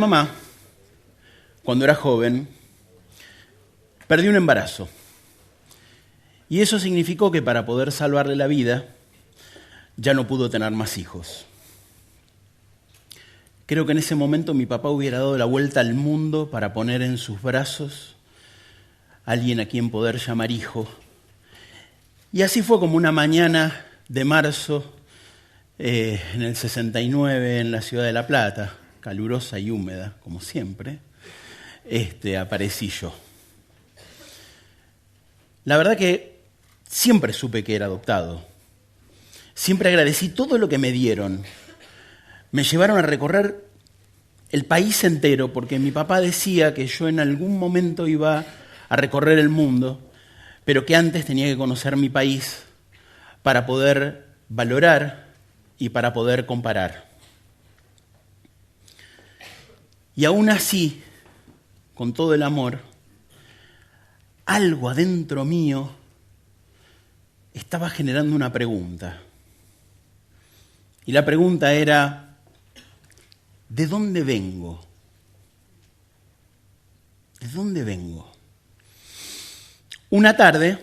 mamá, cuando era joven, perdió un embarazo. Y eso significó que para poder salvarle la vida, ya no pudo tener más hijos. Creo que en ese momento mi papá hubiera dado la vuelta al mundo para poner en sus brazos a alguien a quien poder llamar hijo. Y así fue como una mañana de marzo, en el 69, en la ciudad de La Plata, calurosa y húmeda, como siempre, aparecí yo. La verdad que siempre supe que era adoptado. Siempre agradecí todo lo que me dieron. Me llevaron a recorrer el país entero, porque mi papá decía que yo en algún momento iba a recorrer el mundo, pero que antes tenía que conocer mi país para poder valorar y para poder comparar. Y aún así, con todo el amor, algo adentro mío estaba generando una pregunta. Y la pregunta era, ¿de dónde vengo? ¿De dónde vengo? Una tarde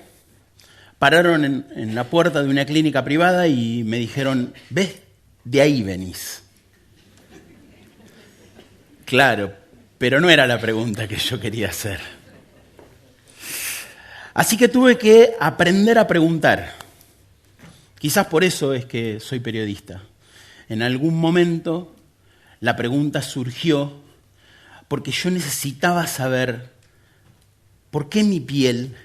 pararon en la puerta de una clínica privada y me dijeron, ¿ves? De ahí venís. Claro, pero no era la pregunta que yo quería hacer. Así que tuve que aprender a preguntar. Quizás por eso es que soy periodista. En algún momento la pregunta surgió porque yo necesitaba saber por qué mi piel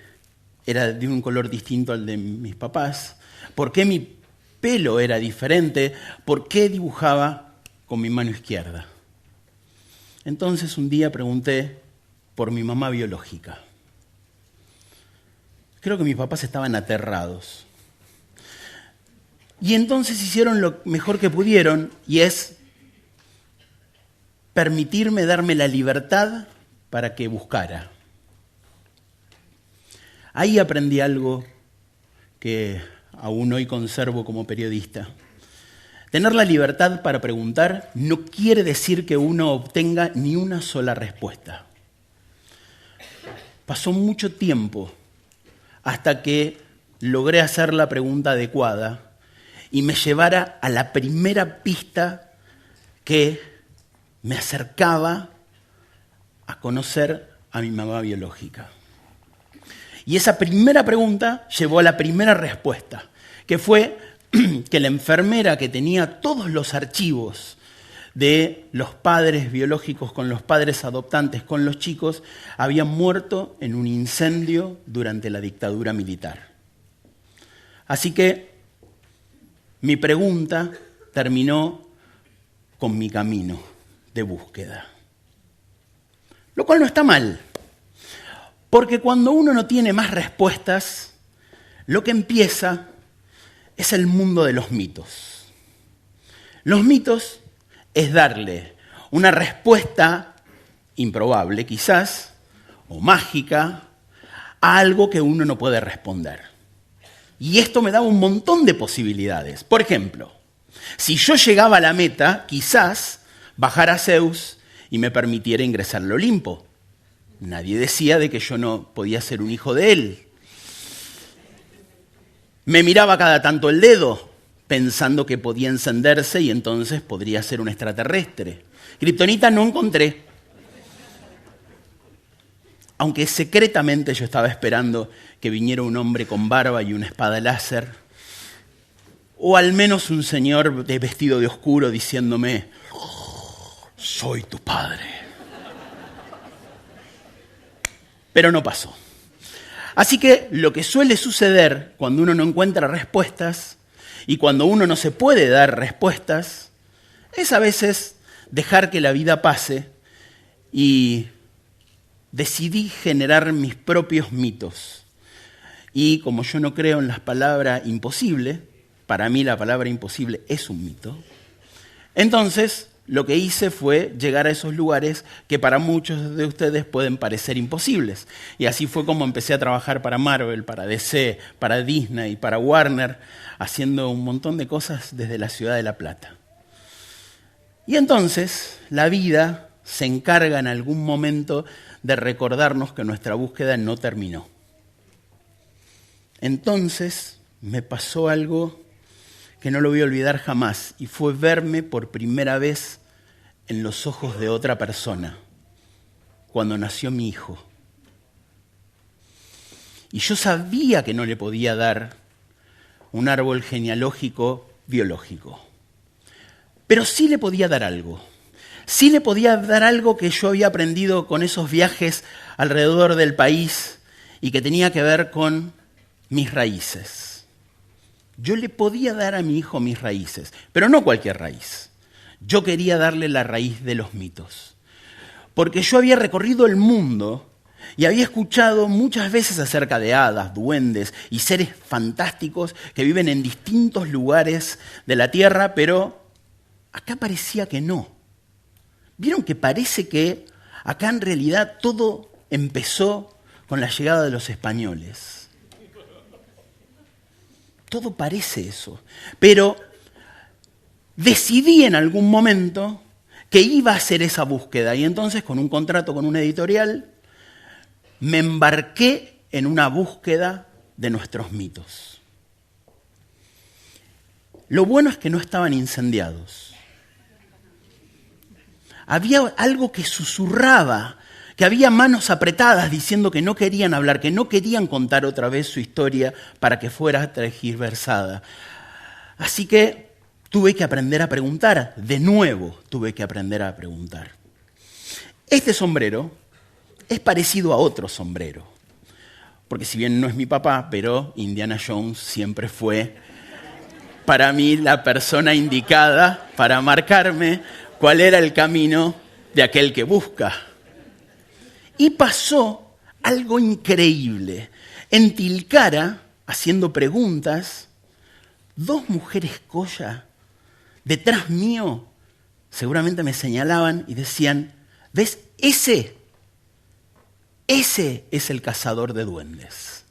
era de un color distinto al de mis papás, por qué mi pelo era diferente, por qué dibujaba con mi mano izquierda. Entonces un día pregunté por mi mamá biológica. Creo que mis papás estaban aterrados. Y entonces hicieron lo mejor que pudieron, y es permitirme darme la libertad para que buscara. Ahí aprendí algo que aún hoy conservo como periodista. Tener la libertad para preguntar no quiere decir que uno obtenga ni una sola respuesta. Pasó mucho tiempo hasta que logré hacer la pregunta adecuada y me llevara a la primera pista que me acercaba a conocer a mi mamá biológica. Y esa primera pregunta llevó a la primera respuesta, que fue que la enfermera que tenía todos los archivos de los padres biológicos con los padres adoptantes con los chicos había muerto en un incendio durante la dictadura militar. Así que mi pregunta terminó con mi camino de búsqueda. Lo cual no está mal, porque cuando uno no tiene más respuestas, lo que empieza es el mundo de los mitos. Los mitos es darle una respuesta improbable, quizás, o mágica, a algo que uno no puede responder. Y esto me daba un montón de posibilidades. Por ejemplo, si yo llegaba a la meta, quizás bajara Zeus y me permitiera ingresar al Olimpo. Nadie decía de que yo no podía ser un hijo de él. Me miraba cada tanto el dedo, pensando que podía encenderse y entonces podría ser un extraterrestre. Kriptonita no encontré. Aunque secretamente yo estaba esperando que viniera un hombre con barba y una espada láser, o al menos un señor vestido de oscuro diciéndome, soy tu padre. Pero no pasó. Así que lo que suele suceder cuando uno no encuentra respuestas y cuando uno no se puede dar respuestas, es a veces dejar que la vida pase y decidí generar mis propios mitos. Y como yo no creo en la palabra imposible, para mí la palabra imposible es un mito, entonces lo que hice fue llegar a esos lugares que para muchos de ustedes pueden parecer imposibles. Y así fue como empecé a trabajar para Marvel, para DC, para Disney, para Warner, haciendo un montón de cosas desde la ciudad de La Plata. Y entonces la vida se encarga en algún momento de recordarnos que nuestra búsqueda no terminó. Entonces me pasó algo que no lo voy a olvidar jamás, y fue verme por primera vez en los ojos de otra persona, cuando nació mi hijo. Y yo sabía que no le podía dar un árbol genealógico biológico, pero sí le podía dar algo. Sí le podía dar algo que yo había aprendido con esos viajes alrededor del país y que tenía que ver con mis raíces. Yo le podía dar a mi hijo mis raíces, pero no cualquier raíz. Yo quería darle la raíz de los mitos. Porque yo había recorrido el mundo y había escuchado muchas veces acerca de hadas, duendes y seres fantásticos que viven en distintos lugares de la tierra, pero acá parecía que no. ¿Vieron que parece que acá en realidad todo empezó con la llegada de los españoles? Todo parece eso. Pero decidí en algún momento que iba a hacer esa búsqueda y entonces con un contrato con una editorial me embarqué en una búsqueda de nuestros mitos. Lo bueno es que no estaban incendiados. Había algo que susurraba, que había manos apretadas diciendo que no querían hablar, que no querían contar otra vez su historia para que fuera tergiversada. Así que tuve que aprender a preguntar, de nuevo tuve que aprender a preguntar. Este sombrero es parecido a otro sombrero, porque si bien no es mi papá, pero Indiana Jones siempre fue para mí la persona indicada para marcarme cuál era el camino de aquel que busca. Y pasó algo increíble. En Tilcara, haciendo preguntas, dos mujeres colla, detrás mío, seguramente me señalaban y decían, ¿ves? Ese es el cazador de duendes.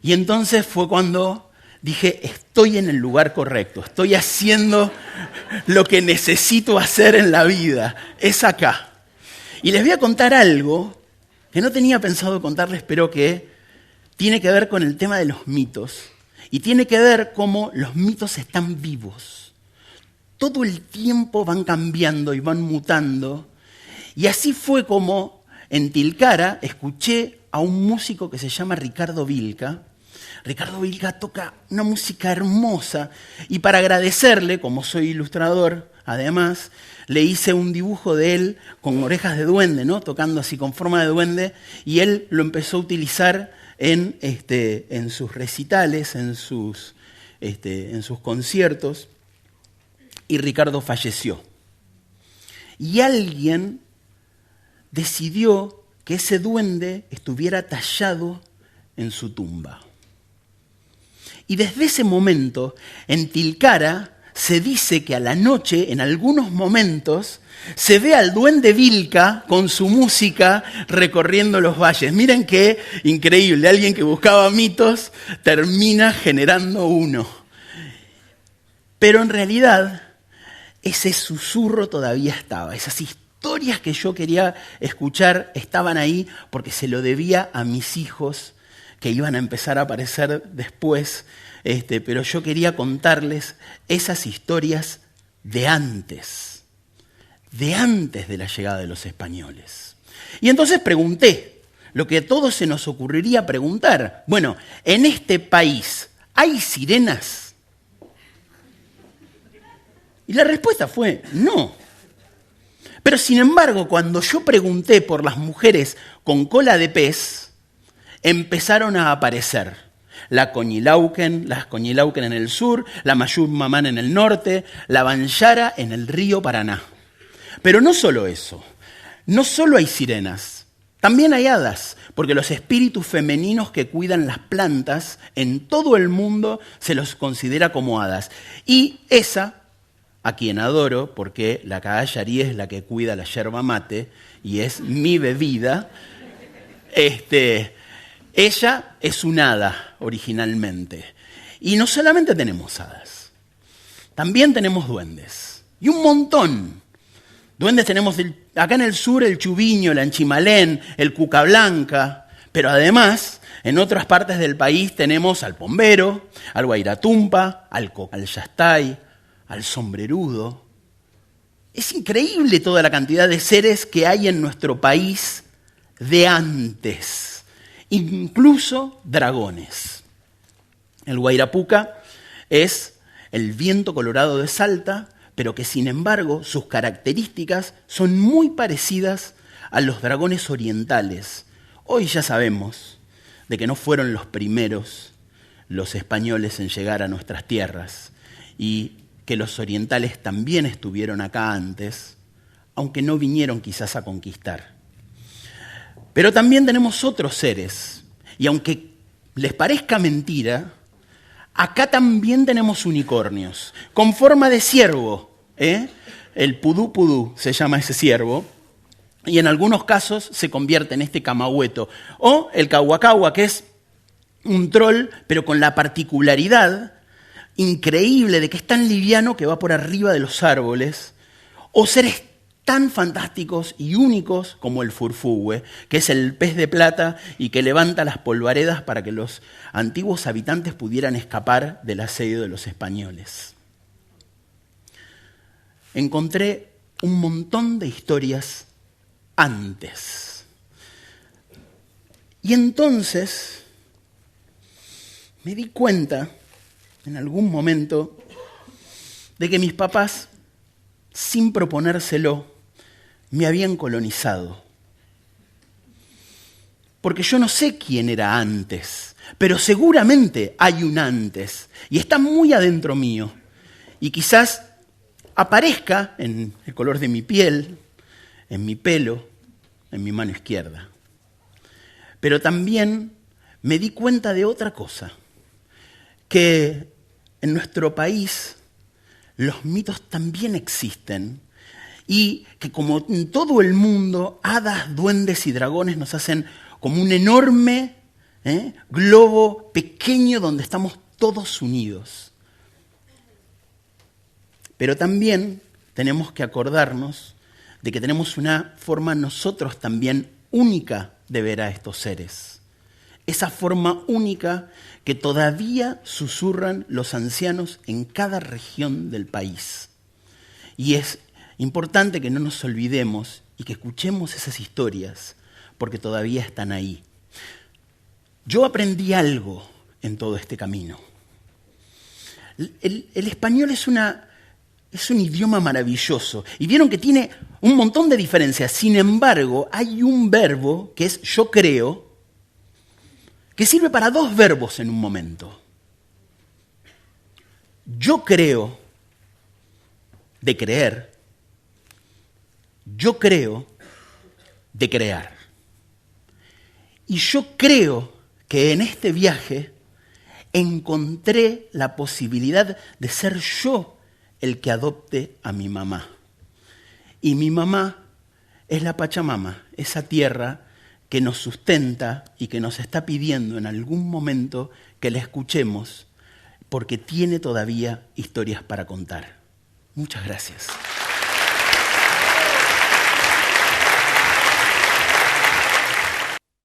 Y entonces fue cuando dije, estoy en el lugar correcto, estoy haciendo lo que necesito hacer en la vida, es acá. Y les voy a contar algo que no tenía pensado contarles, pero que tiene que ver con el tema de los mitos. Y tiene que ver cómo los mitos están vivos. Todo el tiempo van cambiando y van mutando. Y así fue como en Tilcara escuché a un músico que se llama Ricardo Vilca. Ricardo Vilca toca una música hermosa. Y para agradecerle, como soy ilustrador, además, le hice un dibujo de él con orejas de duende, ¿no? Tocando así con forma de duende, y él lo empezó a utilizar en sus recitales, en sus conciertos, y Ricardo falleció. Y alguien decidió que ese duende estuviera tallado en su tumba. Y desde ese momento, en Tilcara, se dice que a la noche, en algunos momentos, se ve al duende Vilca con su música recorriendo los valles. Miren qué increíble, alguien que buscaba mitos termina generando uno. Pero en realidad, ese susurro todavía estaba, esas historias que yo quería escuchar estaban ahí porque se lo debía a mis hijos que iban a empezar a aparecer después, pero yo quería contarles esas historias de antes de la llegada de los españoles. Y entonces pregunté, lo que a todos se nos ocurriría preguntar, bueno, ¿en este país hay sirenas? Y la respuesta fue no. Pero sin embargo, cuando yo pregunté por las mujeres con cola de pez, empezaron a aparecer las Coñilauquen en el sur, la Mayur Mamán en el norte, la Banjara en el río Paraná. Pero no solo eso, no solo hay sirenas, también hay hadas, porque los espíritus femeninos que cuidan las plantas en todo el mundo se los considera como hadas. Y esa, a quien adoro, porque la Cahallarí es la que cuida la yerba mate y es mi bebida, ella es un hada originalmente. Y no solamente tenemos hadas, también tenemos duendes. Y un montón. Duendes tenemos del acá en el sur el chubiño, el anchimalén, el cuca blanca, pero además en otras partes del país tenemos al pombero, al guairatumpa, al yastay, al sombrerudo. Es increíble toda la cantidad de seres que hay en nuestro país de antes, incluso dragones. El guairapuca es el viento colorado de Salta, pero que sin embargo sus características son muy parecidas a los dragones orientales. Hoy ya sabemos de que no fueron los primeros los españoles en llegar a nuestras tierras y que los orientales también estuvieron acá antes, aunque no vinieron quizás a conquistar. Pero también tenemos otros seres, y aunque les parezca mentira, acá también tenemos unicornios, con forma de ciervo, El pudú pudú se llama ese ciervo, y en algunos casos se convierte en este camahueto, o el cahuacahua, que es un troll, pero con la particularidad increíble de que es tan liviano que va por arriba de los árboles, o seres tan fantásticos y únicos como el furfugüe, que es el pez de plata y que levanta las polvaredas para que los antiguos habitantes pudieran escapar del asedio de los españoles. Encontré un montón de historias antes. Y entonces me di cuenta en algún momento de que mis papás, sin proponérselo, me habían colonizado. Porque yo no sé quién era antes, pero seguramente hay un antes y está muy adentro mío. Y quizás aparezca en el color de mi piel, en mi pelo, en mi mano izquierda. Pero también me di cuenta de otra cosa, que en nuestro país los mitos también existen y que como en todo el mundo, hadas, duendes y dragones nos hacen como un enorme globo pequeño donde estamos todos unidos. Pero también tenemos que acordarnos de que tenemos una forma nosotros también única de ver a estos seres. Esa forma única que todavía susurran los ancianos en cada región del país. Y es importante que no nos olvidemos y que escuchemos esas historias, porque todavía están ahí. Yo aprendí algo en todo este camino. El español es un idioma maravilloso. Y vieron que tiene un montón de diferencias. Sin embargo, hay un verbo que es yo creo, que sirve para dos verbos en un momento. Yo creo de creer, yo creo de crear. Y yo creo que en este viaje encontré la posibilidad de ser yo el que adopte a mi mamá. Y mi mamá es la Pachamama, esa tierra que nos sustenta y que nos está pidiendo en algún momento que la escuchemos, porque tiene todavía historias para contar. Muchas gracias.